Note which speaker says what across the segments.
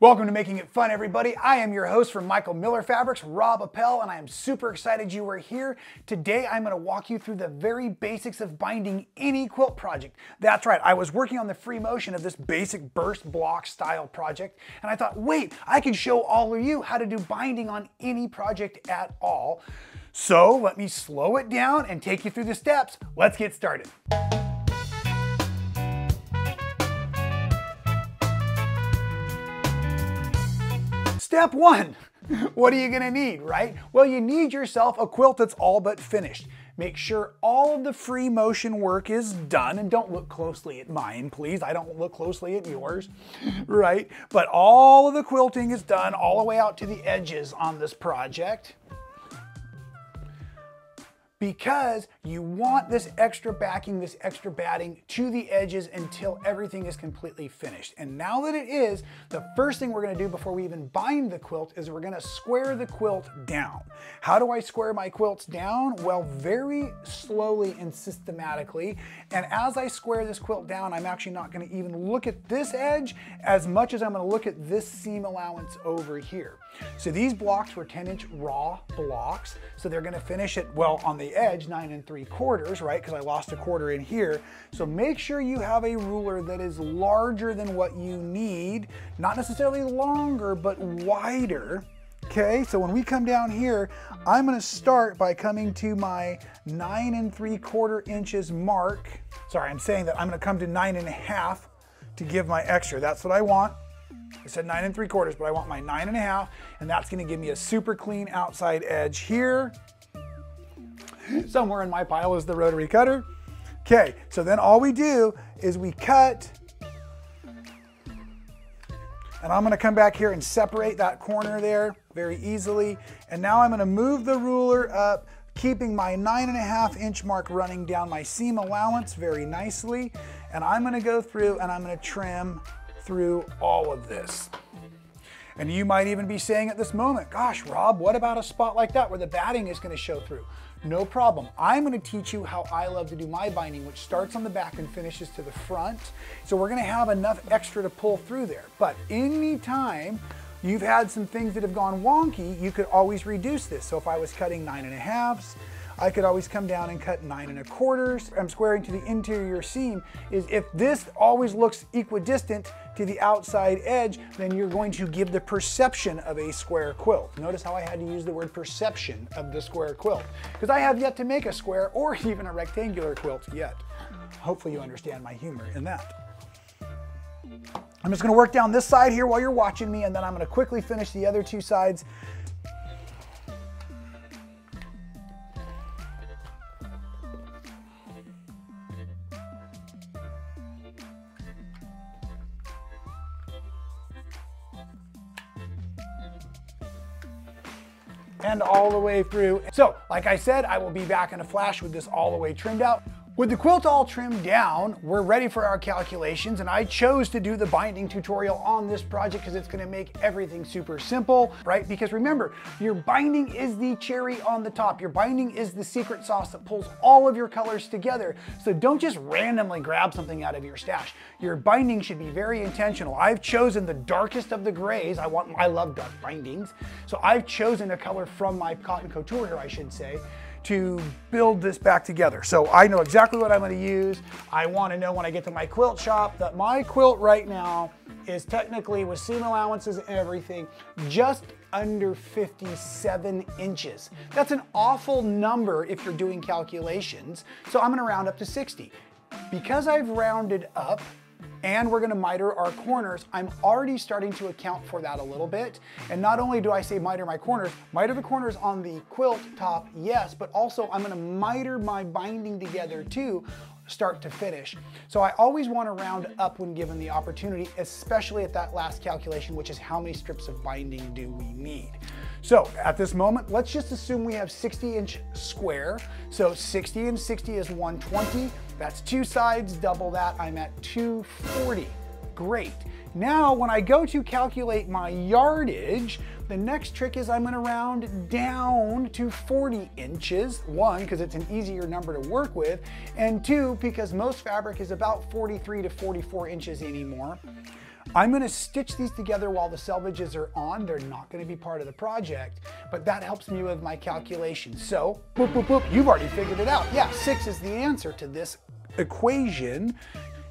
Speaker 1: Welcome to Making It Fun, everybody. I am your host from Michael Miller Fabrics, Rob Appell, and I am super excited you are here. Today, I'm going to walk you through the very basics of binding any quilt project. That's right, I was working on the free motion of this basic burst block style project, and I thought, wait, I can show all of you how to do binding on any project at all. So let me slow it down and take you through the steps. Let's get started. Step one, what are you gonna need, right? Well, you need yourself a quilt that's all but finished. Make sure all of the free motion work is done, and don't look closely at mine, please. I don't look closely at yours, right? But all of the quilting is done all the way out to the edges on this project, because you want this extra backing, this extra batting to the edges until everything is completely finished. And now that it is, the first thing we're gonna do before we even bind the quilt is we're gonna square the quilt down. How do I square my quilts down? Well, very slowly and systematically. And as I square this quilt down, I'm actually not gonna even look at this edge as much as I'm gonna look at this seam allowance over here. So these blocks were 10-inch raw blocks. So they're gonna finish it, well, on the edge, 9 3/4, right? Because I lost a quarter in here. So make sure you have a ruler that is larger than what you need, not necessarily longer, but wider. Okay, so when we come down here, I'm gonna start by coming to my 9 3/4 inches mark. Sorry, I'm saying that I'm gonna come to 9 1/2 to give my extra. That's what I want. I said 9 3/4, but I want my 9 1/2, and that's gonna give me a super clean outside edge here. Somewhere in my pile is the rotary cutter. Okay, so then all we do is we cut, and I'm gonna come back here and separate that corner there very easily. And now I'm gonna move the ruler up, keeping my 9 1/2 inch mark running down my seam allowance very nicely. And I'm gonna go through and I'm gonna trim through all of this. And you might even be saying at this moment, gosh, Rob, what about a spot like that where the batting is gonna show through? No problem. I'm gonna teach you how I love to do my binding, which starts on the back and finishes to the front. So we're gonna have enough extra to pull through there. But anytime you've had some things that have gone wonky, you could always reduce this. So if I was cutting 9 1/2, I could always come down and cut 9 1/4. I'm squaring to the interior seam. Is if this always looks equidistant to the outside edge, then you're going to give the perception of a square quilt. Notice how I had to use the word perception of the square quilt, because I have yet to make a square or even a rectangular quilt yet. Hopefully you understand my humor in that. I'm just gonna work down this side here while you're watching me, and then I'm gonna quickly finish the other two sides. And all the way through. So, like I said, I will be back in a flash with this all the way trimmed out. With the quilt all trimmed down, we're ready for our calculations, and I chose to do the binding tutorial on this project because it's gonna make everything super simple, right? Because remember, your binding is the cherry on the top. Your binding is the secret sauce that pulls all of your colors together. So don't just randomly grab something out of your stash. Your binding should be very intentional. I've chosen the darkest of the grays. I love dark bindings. So I've chosen a color from my cotton couture here, I should say, to build this back together. So I know exactly what I'm going to use. I want to know when I get to my quilt shop that my quilt right now is technically, with seam allowances and everything, just under 57 inches. That's an awful number if you're doing calculations. So I'm going to round up to 60. Because I've rounded up, and we're gonna miter our corners, I'm already starting to account for that a little bit. And not only do I say miter my corners, miter the corners on the quilt top, yes, but also I'm gonna miter my binding together too, start to finish. So I always wanna round up when given the opportunity, especially at that last calculation, which is how many strips of binding do we need. So at this moment, let's just assume we have 60-inch square. So 60 and 60 is 120. That's two sides, double that, I'm at 240. Great. Now, when I go to calculate my yardage, the next trick is I'm gonna round down to 40 inches. One, because it's an easier number to work with, and two, because most fabric is about 43 to 44 inches anymore. I'm gonna stitch these together while the selvages are on. They're not gonna be part of the project, but that helps me with my calculations. So, boop, boop, boop, you've already figured it out. Yeah, 6 is the answer to this equation.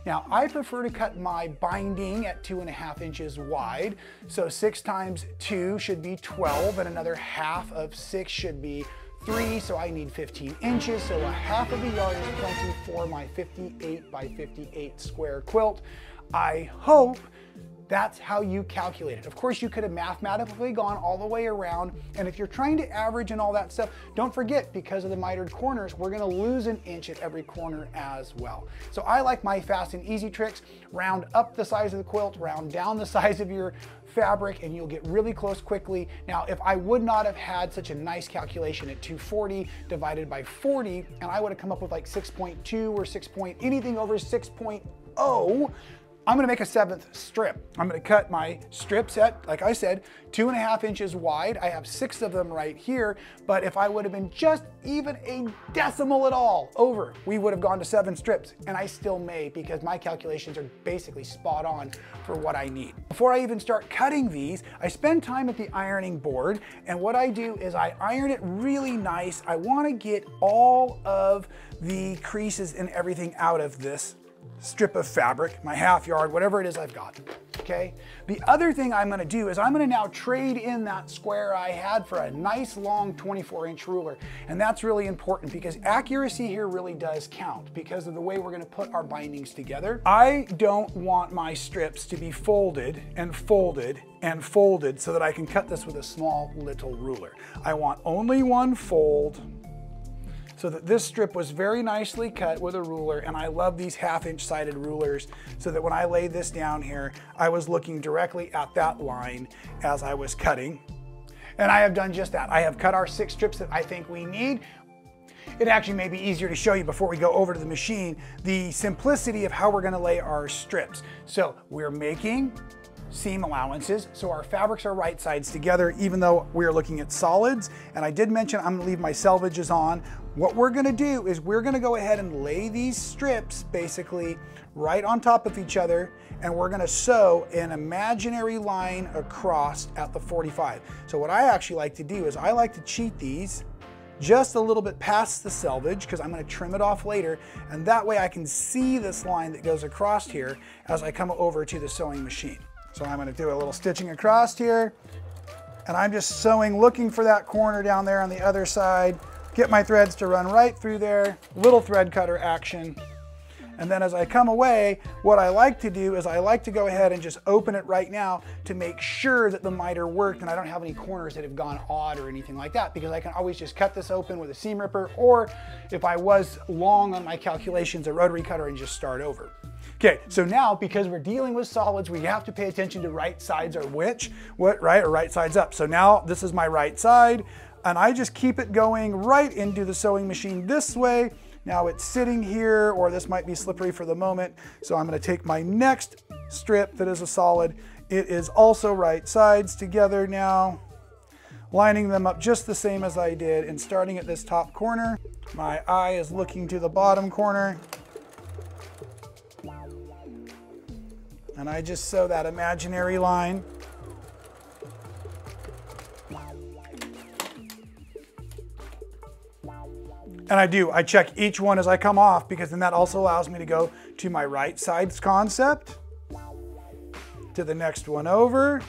Speaker 1: Now, I prefer to cut my binding at 2.5 inches wide. So 6 times 2 should be 12, and another half of 6 should be 3, so I need 15 inches. So a half of a yard is plenty for my 58 by 58 square quilt. I hope that's how you calculate it. Of course, you could have mathematically gone all the way around, and if you're trying to average and all that stuff, don't forget, because of the mitered corners, we're gonna lose an inch at every corner as well. So I like my fast and easy tricks. Round up the size of the quilt, round down the size of your fabric, and you'll get really close quickly. Now, if I would not have had such a nice calculation at 240 divided by 40, and I would have come up with like 6.2 or 6 point, anything over 6.0, I'm gonna make a 7th strip. I'm gonna cut my strips at, like I said, 2.5 inches wide. I have 6 of them right here, but if I would have been just even a decimal at all over, we would have gone to 7 strips, and I still may, because my calculations are basically spot on for what I need. Before I even start cutting these, I spend time at the ironing board, and what I do is I iron it really nice. I wanna get all of the creases and everything out of this strip of fabric, my half yard, whatever it is I've got, okay? The other thing I'm gonna do is I'm gonna now trade in that square I had for a nice long 24-inch ruler. And that's really important because accuracy here really does count because of the way we're gonna put our bindings together. I don't want my strips to be folded and folded and folded so that I can cut this with a small little ruler. I want only one fold, so that this strip was very nicely cut with a ruler, and I love these 1/2-inch sided rulers so that when I laid this down here, I was looking directly at that line as I was cutting. And I have done just that. I have cut our 6 strips that I think we need. It actually may be easier to show you before we go over to the machine, the simplicity of how we're gonna lay our strips. So we're making seam allowances, so our fabrics are right sides together, even though we're looking at solids. And I did mention I'm gonna leave my selvages on. What we're gonna do is we're gonna go ahead and lay these strips basically right on top of each other, and we're gonna sew an imaginary line across at the 45. So what I actually like to do is I like to cheat these just a little bit past the selvage because I'm gonna trim it off later, and that way I can see this line that goes across here as I come over to the sewing machine. So I'm gonna do a little stitching across here, and I'm just sewing, looking for that corner down there on the other side, get my threads to run right through there, little thread cutter action. And then as I come away, what I like to do is I like to go ahead and just open it right now to make sure that the miter worked and I don't have any corners that have gone odd or anything like that, because I can always just cut this open with a seam ripper, or if I was long on my calculations, a rotary cutter, and just start over. Okay, so now because we're dealing with solids, we have to pay attention to right sides or right, or right sides up. So now this is my right side, and I just keep it going right into the sewing machine this way. Now it's sitting here, or this might be slippery for the moment. So I'm gonna take my next strip that is a solid. It is also right sides together now, lining them up just the same as I did, and starting at this top corner. My eye is looking to the bottom corner. And I just sew that imaginary line. And I check each one as I come off, because then that also allows me to go to my right sides concept, to the next one over.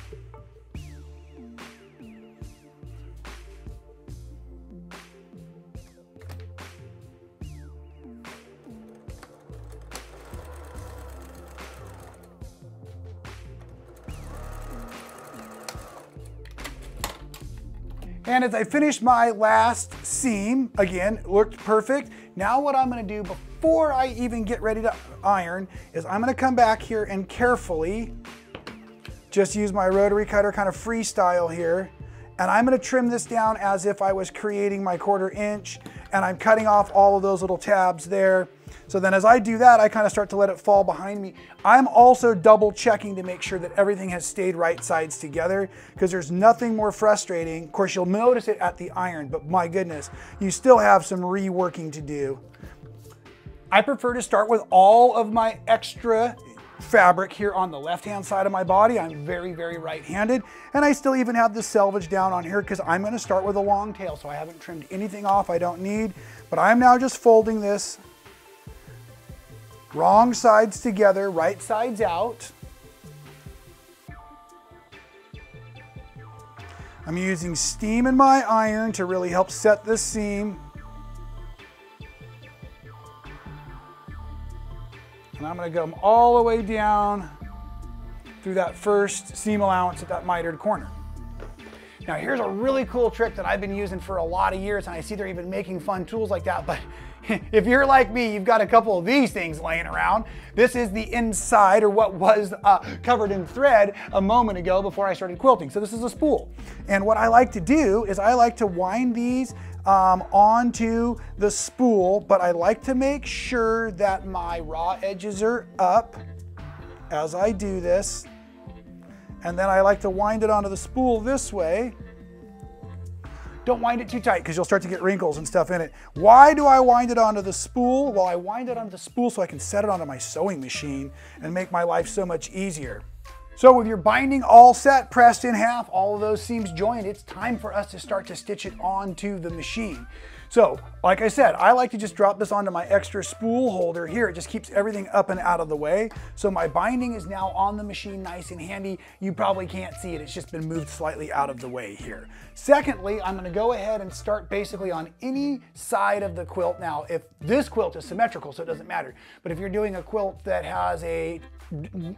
Speaker 1: And as I finish my last seam, again, looked perfect. Now what I'm gonna do before I even get ready to iron is I'm gonna come back here and carefully just use my rotary cutter kind of freestyle here. And I'm gonna trim this down as if I was creating my 1/4 inch, and I'm cutting off all of those little tabs there. So then as I do that, I kind of start to let it fall behind me. I'm also double checking to make sure that everything has stayed right sides together, because there's nothing more frustrating. Of course, you'll notice it at the iron, but my goodness, you still have some reworking to do. I prefer to start with all of my extra fabric here on the left-hand side of my body. I'm very, very right-handed. And I still even have the selvage down on here because I'm gonna start with a long tail, so I haven't trimmed anything off I don't need. But I'm now just folding this wrong sides together, right sides out. I'm using steam in my iron to really help set this seam. And I'm going to go all the way down through that first seam allowance at that mitered corner. Now here's a really cool trick that I've been using for a lot of years, and I see they're even making fun tools like that, but if you're like me, you've got a couple of these things laying around. This is the inside, or what was covered in thread a moment ago before I started quilting. So this is a spool. And what I like to do is I like to wind these onto the spool, but I like to make sure that my raw edges are up as I do this. And then I like to wind it onto the spool this way. Don't wind it too tight because you'll start to get wrinkles and stuff in it. Why do I wind it onto the spool? Well, I wind it onto the spool so I can set it onto my sewing machine and make my life so much easier. So with your binding all set, pressed in half, all of those seams joined, it's time for us to start to stitch it onto the machine. So, like I said, I like to just drop this onto my extra spool holder here. It just keeps everything up and out of the way. So my binding is now on the machine nice and handy. You probably can't see it. It's just been moved slightly out of the way here. Secondly, I'm gonna go ahead and start basically on any side of the quilt. Now, if this quilt is symmetrical, so it doesn't matter. But if you're doing a quilt that has a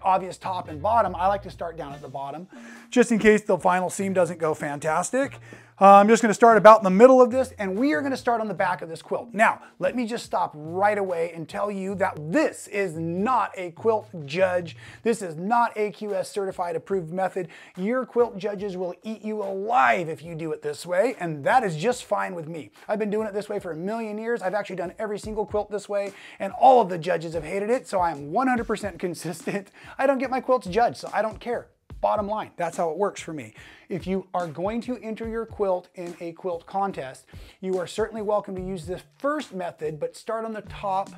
Speaker 1: obvious top and bottom, I like to start down at the bottom, just in case the final seam doesn't go fantastic. I'm just going to start about in the middle of this, and we are going to start on the back of this quilt. Now, let me just stop right away and tell you that this is not a quilt judge. This is not AQS certified approved method. Your quilt judges will eat you alive if you do it this way, and that is just fine with me. I've been doing it this way for a million years. I've actually done every single quilt this way, and all of the judges have hated it, so I am 100% consistent. I don't get my quilts judged, so I don't care. Bottom line, that's how it works for me. If you are going to enter your quilt in a quilt contest, you are certainly welcome to use this first method, but start on the top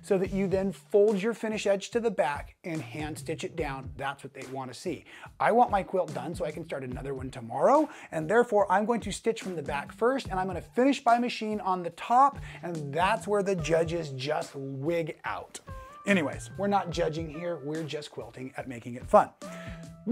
Speaker 1: so that you then fold your finish edge to the back and hand stitch it down. That's what they want to see. I want my quilt done so I can start another one tomorrow, and therefore I'm going to stitch from the back first, and I'm going to finish by machine on the top, and that's where the judges just wig out. Anyways, we're not judging here, we're just quilting at making it fun.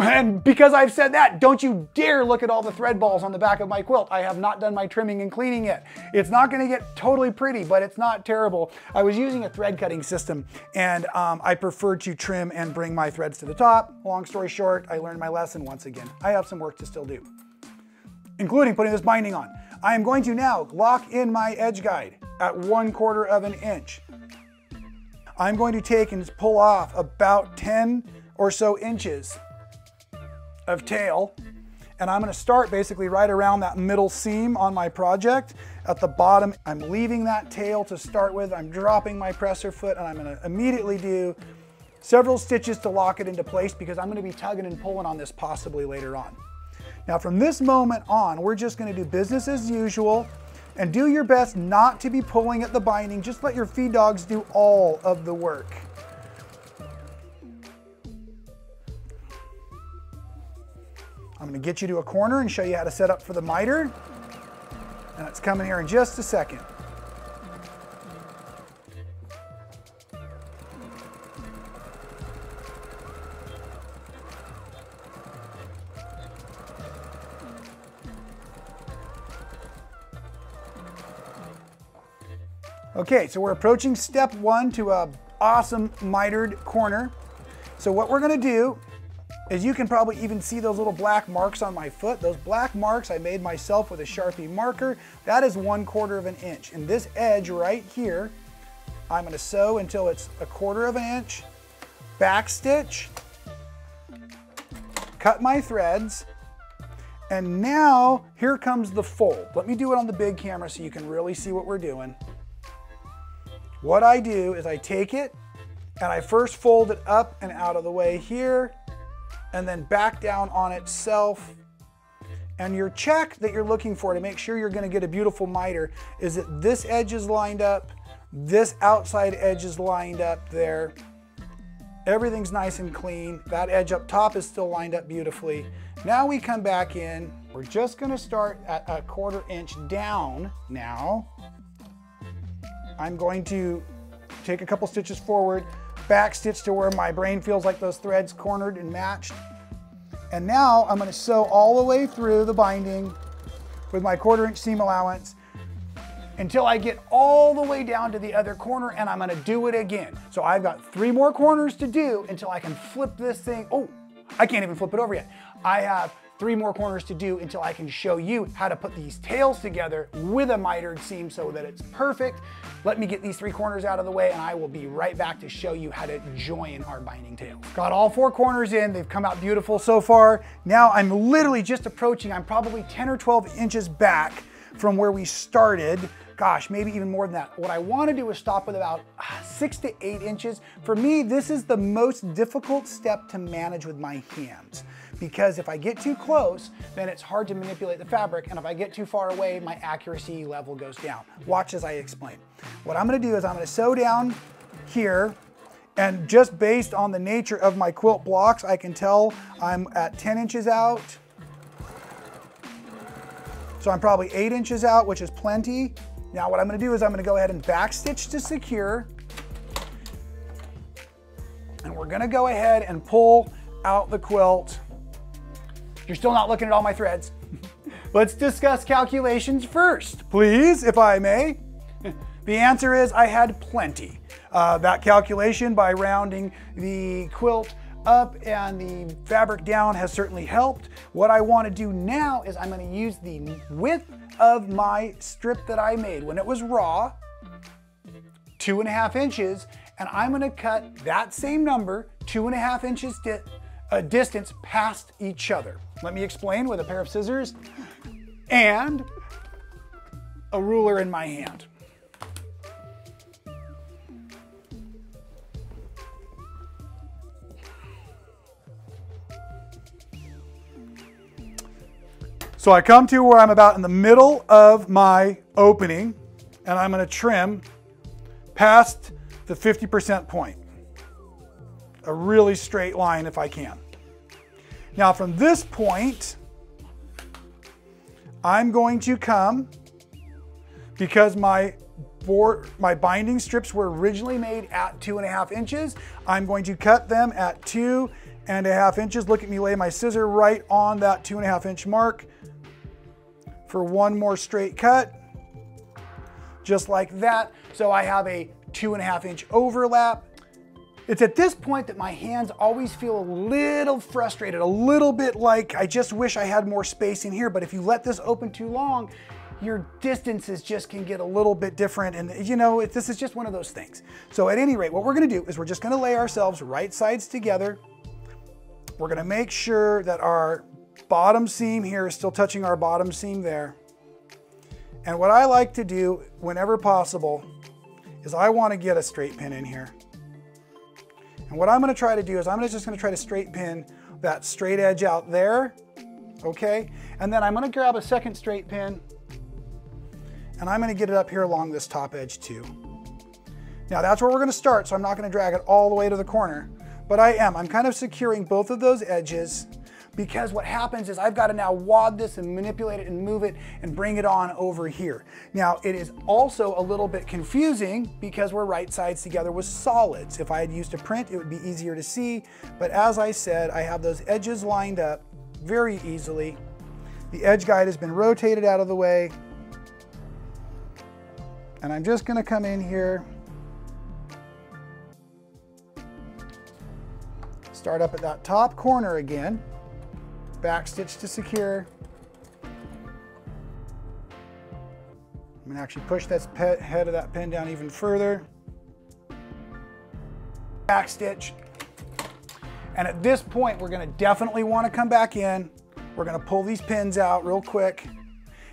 Speaker 1: And because I've said that, don't you dare look at all the thread balls on the back of my quilt. I have not done my trimming and cleaning yet. It's not gonna get totally pretty, but it's not terrible. I was using a thread cutting system, and I prefer to trim and bring my threads to the top. Long story short, I learned my lesson once again. I have some work to still do, including putting this binding on. I am going to now lock in my edge guide at 1/4 of an inch. I'm going to take and pull off about 10 or so inches of tail, and I'm going to start basically right around that middle seam on my project. At the bottom, I'm leaving that tail to start with. I'm dropping my presser foot, and I'm going to immediately do several stitches to lock it into place because I'm going to be tugging and pulling on this possibly later on. Now from this moment on, we're just going to do business as usual, and do your best not to be pulling at the binding. Just let your feed dogs do all of the work. I'm going to get you to a corner and show you how to set up for the miter, and it's coming here in just a second. Okay, so we're approaching step 1 to a awesome mitered corner. So what we're going to do is, you can probably even see those little black marks on my foot. Those black marks I made myself with a Sharpie marker. That is 1/4 of an inch. And this edge right here, I'm going to sew until it's 1/4 of an inch, back stitch, cut my threads, and now here comes the fold. Let me do it on the big camera so you can really see what we're doing. What I do is I take it and I first fold it up and out of the way here, and then back down on itself. And your check that you're looking for to make sure you're going to get a beautiful miter is that this edge is lined up, this outside edge is lined up there, Everything's nice and clean. That edge up top is still lined up beautifully. Now we come back in. We're just gonna start at a 1/4 inch down now. I'm going to take a couple stitches forward, back stitch to where my brain feels like those threads cornered and matched. And now I'm gonna sew all the way through the binding with my 1/4 inch seam allowance until I get all the way down to the other corner, and I'm gonna do it again. So I've got 3 more corners to do until I can flip this thing. Oh, I can't even flip it over yet. I have 3 more corners to do until I can show you how to put these tails together with a mitered seam so that it's perfect. Let me get these 3 corners out of the way and I will be right back to show you how to join our binding tails. Got all 4 corners in, they've come out beautiful so far. Now I'm literally just approaching, I'm probably 10 or 12 inches back from where we started. Gosh, maybe even more than that. What I want to do is stop with about 6 to 8 inches. For me, this is the most difficult step to manage with my hands, because if I get too close, then it's hard to manipulate the fabric, and if I get too far away, my accuracy level goes down. Watch as I explain. What I'm going to do is I'm going to sew down here, and just based on the nature of my quilt blocks, I can tell I'm at 10 inches out. So I'm probably 8 inches out, which is plenty. Now what I'm gonna do is I'm gonna go ahead and backstitch to secure. And we're gonna go ahead and pull out the quilt. You're still not looking at all my threads. Let's discuss calculations first, please, if I may. The answer is I had plenty. That calculation by rounding the quilt up and the fabric down has certainly helped. What I want to do now is I'm going to use the width of my strip that I made when it was raw, 2.5 inches, and I'm going to cut that same number, 2.5 inches distance past each other. Let me explain with a pair of scissors and a ruler in my hand. So I come to where I'm about in the middle of my opening, and I'm going to trim past the 50% point. A really straight line if I can. Now from this point, I'm going to come, because my binding strips were originally made at 2.5 inches, I'm going to cut them at 2.5 inches. Look at me lay my scissor right on that 2.5 inch mark for one more straight cut, just like that. So I have a 2.5 inch overlap. It's at this point that my hands always feel a little frustrated, a little bit like I just wish I had more space in here. But if you let this open too long, your distances just can get a little bit different. And you know, this is just one of those things. So at any rate, what we're gonna do is we're just gonna lay ourselves right sides together. We're gonna make sure that our bottom seam here is still touching our bottom seam there. And what I like to do whenever possible is I want to get a straight pin in here. And what I'm going to try to do is I'm just going to try to straight pin that straight edge out there, okay? And then I'm going to grab a second straight pin and I'm going to get it up here along this top edge too. Now that's where we're going to start, so I'm not going to drag it all the way to the corner, but I'm kind of securing both of those edges, because what happens is I've got to now wad this and manipulate it and move it and bring it on over here. Now it is also a little bit confusing because we're right sides together with solids. If I had used a print, it would be easier to see, but as I said, I have those edges lined up very easily. The edge guide has been rotated out of the way, and I'm just going to come in here, start up at that top corner again, back stitch to secure. I'm going to actually push that head of that pin down even further. Back stitch. And at this point, we're going to definitely want to come back in. We're going to pull these pins out real quick,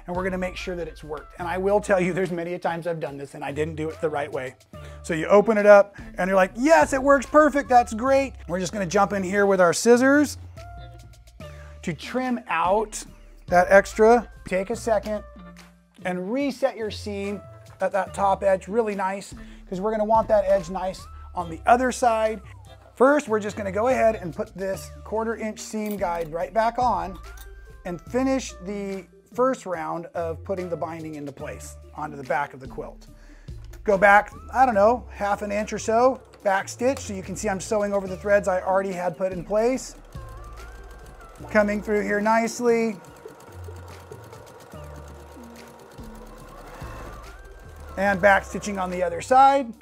Speaker 1: and we're going to make sure that it's worked. And I will tell you, there's many a times I've done this and I didn't do it the right way. So you open it up and you're like, yes, it works perfect. That's great. We're just going to jump in here with our scissors to trim out that extra. Take a second and reset your seam at that top edge really nice, because we're going to want that edge nice on the other side. First, we're just gonna go ahead and put this 1/4 inch seam guide right back on and finish the first round of putting the binding into place onto the back of the quilt. Go back, I don't know, 1/2 inch or so, back stitch, so you can see I'm sewing over the threads I already had put in place. Coming through here nicely. And back stitching on the other side.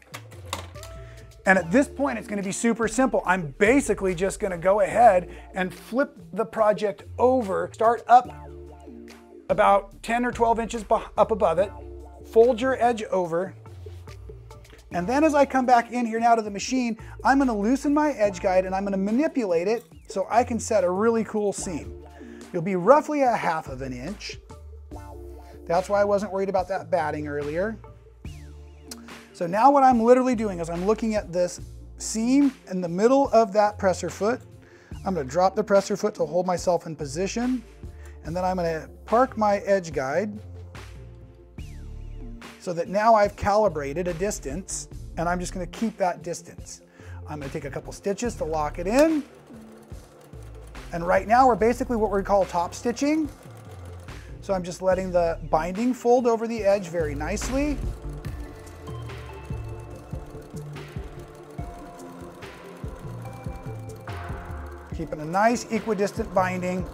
Speaker 1: And at this point, it's going to be super simple. I'm basically just going to go ahead and flip the project over, start up about 10 or 12 inches up above it, fold your edge over, and then as I come back in here now to the machine, I'm going to loosen my edge guide and I'm going to manipulate it so I can set a really cool seam. It'll be roughly 1/2 inch. That's why I wasn't worried about that batting earlier. So now what I'm literally doing is I'm looking at this seam in the middle of that presser foot. I'm going to drop the presser foot to hold myself in position. And then I'm going to park my edge guide so that now I've calibrated a distance and I'm just going to keep that distance. I'm going to take a couple stitches to lock it in. And right now we're basically what we call top stitching. So I'm just letting the binding fold over the edge very nicely. Keeping a nice equidistant binding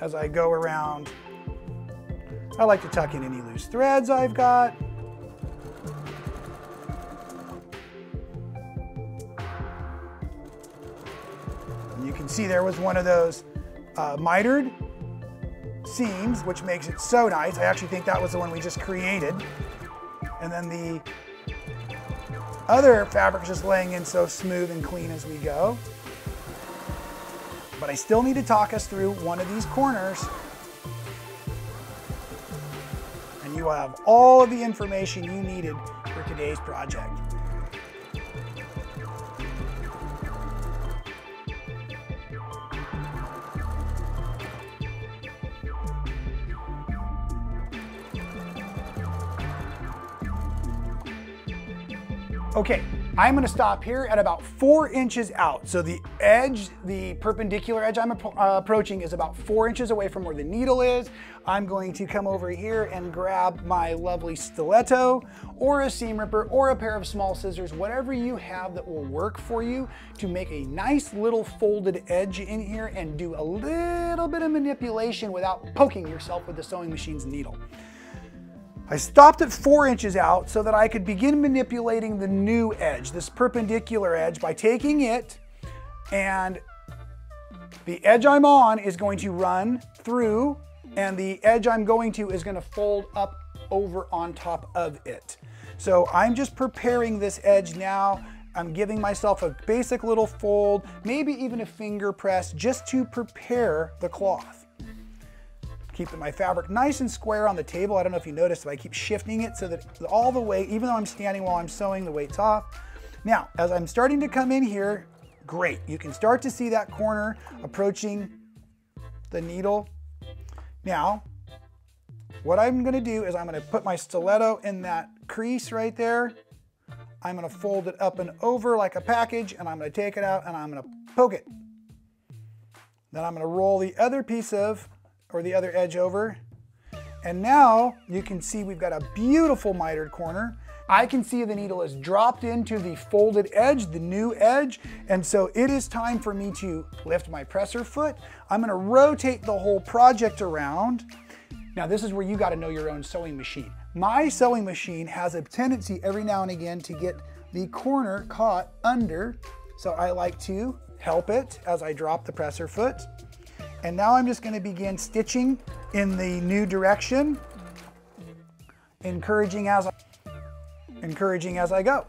Speaker 1: as I go around. I like to tuck in any loose threads I've got. And you can see there was one of those mitered seams, which makes it so nice. I actually think that was the one we just created. And then the other fabric is just laying in so smooth and clean as we go. But I still need to talk us through one of these corners. And you will have all of the information you needed for today's project. Okay, I'm gonna stop here at about 4 inches out. So the edge, the perpendicular edge I'm approaching is about 4 inches away from where the needle is. I'm going to come over here and grab my lovely stiletto or a seam ripper or a pair of small scissors, whatever you have that will work for you to make a nice little folded edge in here and do a little bit of manipulation without poking yourself with the sewing machine's needle. I stopped at 4 inches out so that I could begin manipulating the new edge, this perpendicular edge, by taking it, and the edge I'm on is going to run through, and the edge I'm going to is going to fold up over on top of it. So I'm just preparing this edge now. I'm giving myself a basic little fold, maybe even a finger press, just to prepare the cloth. Keeping my fabric nice and square on the table. I don't know if you noticed, but I keep shifting it so that all the weight, even though I'm standing while I'm sewing, the weight's off. Now, as I'm starting to come in here, great. You can start to see that corner approaching the needle. Now, what I'm gonna do is I'm gonna put my stiletto in that crease right there. I'm gonna fold it up and over like a package, and I'm gonna take it out and I'm gonna poke it. Then I'm gonna roll the other piece of, or the other edge over. And now you can see we've got a beautiful mitered corner. I can see the needle is dropped into the folded edge, the new edge. And so it is time for me to lift my presser foot. I'm gonna rotate the whole project around. Now this is where you gotta know your own sewing machine. My sewing machine has a tendency every now and again to get the corner caught under. So I like to help it as I drop the presser foot. And now I'm just going to begin stitching in the new direction, encouraging as I go.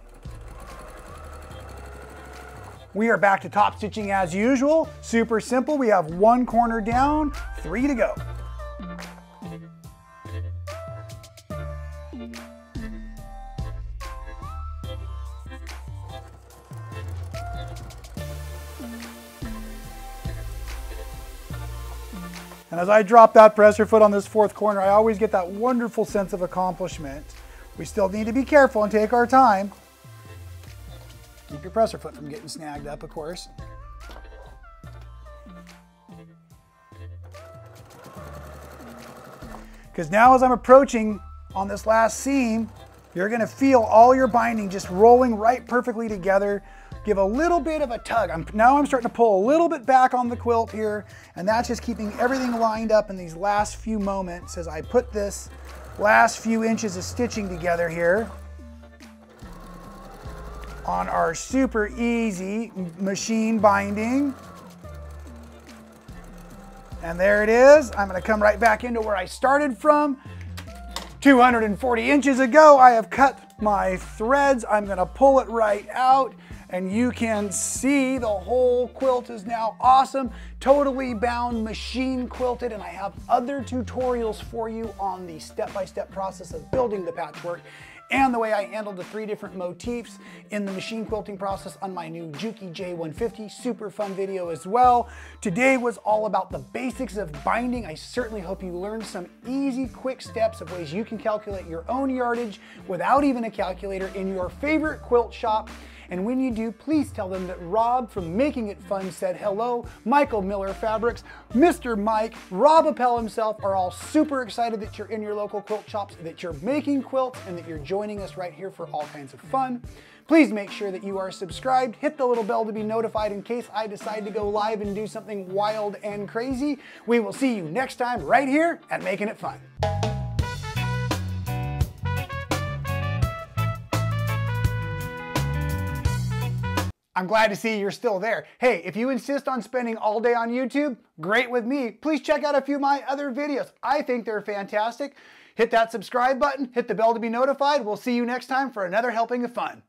Speaker 1: We are back to top stitching as usual. Super simple. We have 1 corner down, 3 to go. And as I drop that presser foot on this 4th corner, I always get that wonderful sense of accomplishment. We still need to be careful and take our time. Keep your presser foot from getting snagged up, of course. Because now as I'm approaching on this last seam, you're gonna feel all your binding just rolling right perfectly together. Give a little bit of a tug. Now I'm starting to pull a little bit back on the quilt here, and that's just keeping everything lined up in these last few moments as I put this last few inches of stitching together here on our super easy machine binding. And there it is. I'm gonna come right back into where I started from. 240 inches ago, I have cut my threads. I'm gonna pull it right out, and you can see the whole quilt is now awesome, totally bound, machine quilted, and I have other tutorials for you on the step-by-step process of building the patchwork and the way I handled the 3 different motifs in the machine quilting process on my new Juki J150. Super fun video as well. Today was all about the basics of binding. I certainly hope you learned some easy, quick steps of ways you can calculate your own yardage without even a calculator in your favorite quilt shop. And when you do, please tell them that Rob from Making It Fun said hello. Michael Miller Fabrics, Mr. Mike, Rob Appell himself are all super excited that you're in your local quilt shops, that you're making quilts, and that you're joining us right here for all kinds of fun. Please make sure that you are subscribed. Hit the little bell to be notified in case I decide to go live and do something wild and crazy. We will see you next time right here at Making It Fun. I'm glad to see you're still there. Hey, if you insist on spending all day on YouTube, great with me. Please check out a few of my other videos. I think they're fantastic. Hit that subscribe button, hit the bell to be notified. We'll see you next time for another helping of fun.